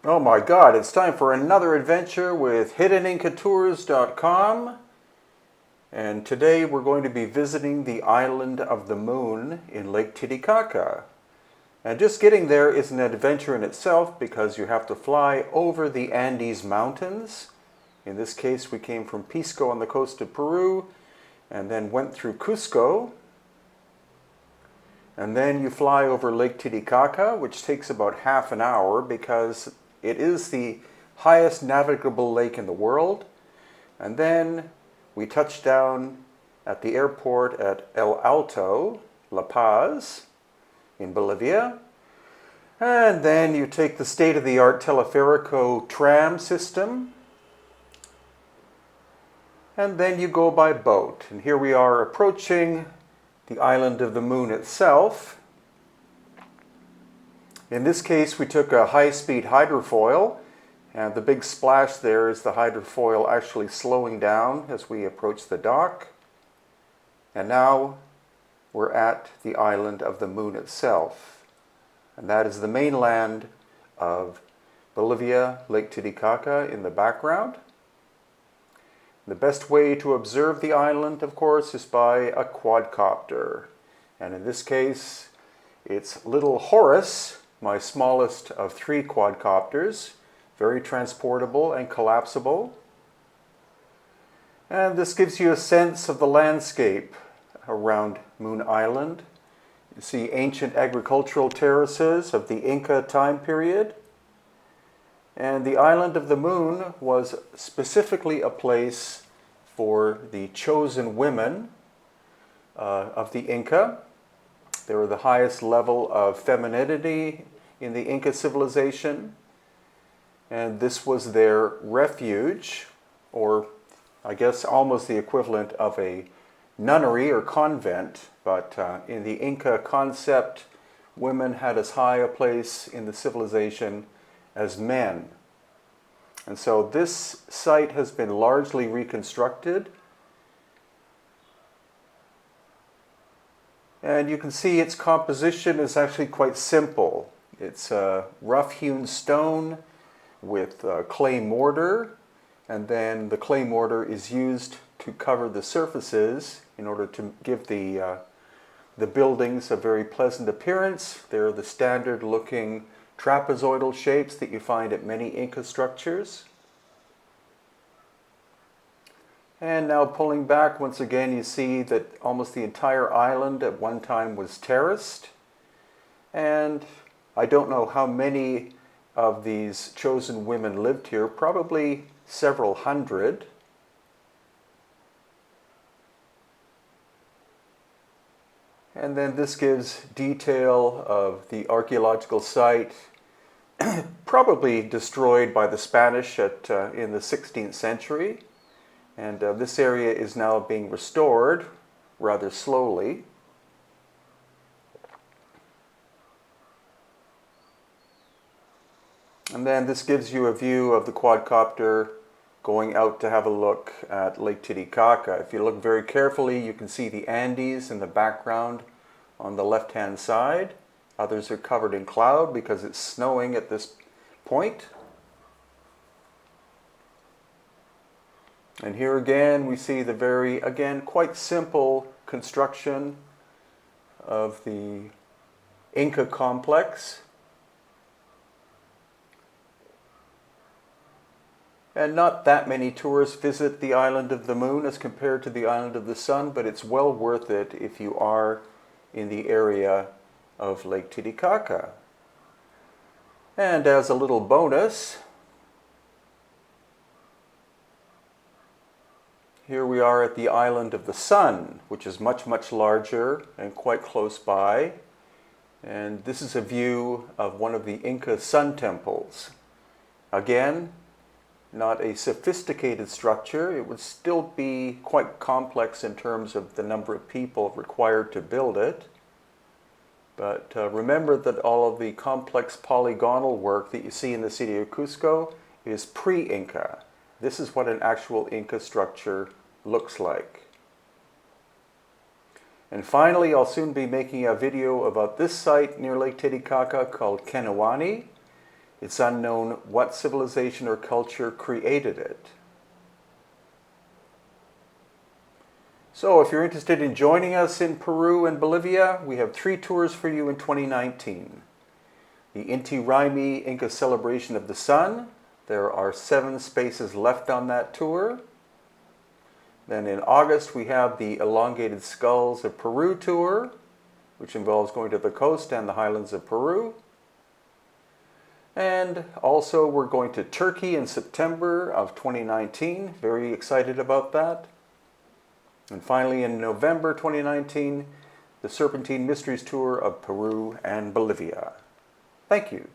Oh my God, it's time for another adventure with HiddenIncaTours.com. And today we're going to be visiting the island of the moon in Lake Titicaca. And just getting there is an adventure in itself because you have to fly over the Andes Mountains. In this case, we came from Pisco on the coast of Peru and then went through Cusco. And then you fly over Lake Titicaca, which takes about half an hour because it is the highest navigable lake in the world. And then we touch down at the airport at El Alto, La Paz, in Bolivia. And then you take the state-of-the-art Teleférico tram system. And then you go by boat. And here we are approaching the island of the moon itself. In this case, we took a high-speed hydrofoil, and the big splash there is the hydrofoil actually slowing down as we approach the dock. And now we're at the island of the moon itself. And that is the mainland of Bolivia, Lake Titicaca in the background. The best way to observe the island, of course, is by a quadcopter. And in this case, it's little Horace, my smallest of 3 quadcopters, very transportable and collapsible. And this gives you a sense of the landscape around Moon Island. You see ancient agricultural terraces of the Inca time period. And the island of the moon was specifically a place for the chosen women of the Inca. They were the highest level of femininity in the Inca civilization. And this was their refuge, or I guess almost the equivalent of a nunnery or convent. But in the Inca concept, women had as high a place in the civilization as men. And so this site has been largely reconstructed. And you can see its composition is actually quite simple. It's rough-hewn stone with clay mortar, and then the clay mortar is used to cover the surfaces in order to give the buildings a very pleasant appearance. They're the standard-looking trapezoidal shapes that you find at many Inca structures. And now pulling back, once again, you see that almost the entire island at one time was terraced. And I don't know how many of these chosen women lived here, probably several hundred. And then this gives detail of the archaeological site, probably destroyed by the Spanish in the 16th century. And this area is now being restored rather slowly. And then this gives you a view of the quadcopter going out to have a look at Lake Titicaca. If you look very carefully, you can see the Andes in the background on the left-hand side. Others are covered in cloud because it's snowing at this point. And here again we see the very, again, quite simple construction of the Inca complex. And not that many tourists visit the island of the moon as compared to the island of the sun, but it's well worth it if you are in the area of Lake Titicaca. And as a little bonus, here we are at the island of the sun, which is much, much larger and quite close by. And this is a view of one of the Inca Sun Temples. Again, not a sophisticated structure. It would still be quite complex in terms of the number of people required to build it. But remember that all of the complex polygonal work that you see in the city of Cusco is pre-Inca. This is what an actual Inca structure looks like. And finally, I'll soon be making a video about this site near Lake Titicaca called Kenawani. It's unknown what civilization or culture created it. So if you're interested in joining us in Peru and Bolivia, we have 3 tours for you in 2019. The Inti Raymi Inca Celebration of the Sun. There are 7 spaces left on that tour. Then in August we have the Elongated Skulls of Peru tour, which involves going to the coast and the highlands of Peru. And also we're going to Turkey in September of 2019. Very excited about that. And finally in November 2019, the Serpentine Mysteries Tour of Peru and Bolivia. Thank you.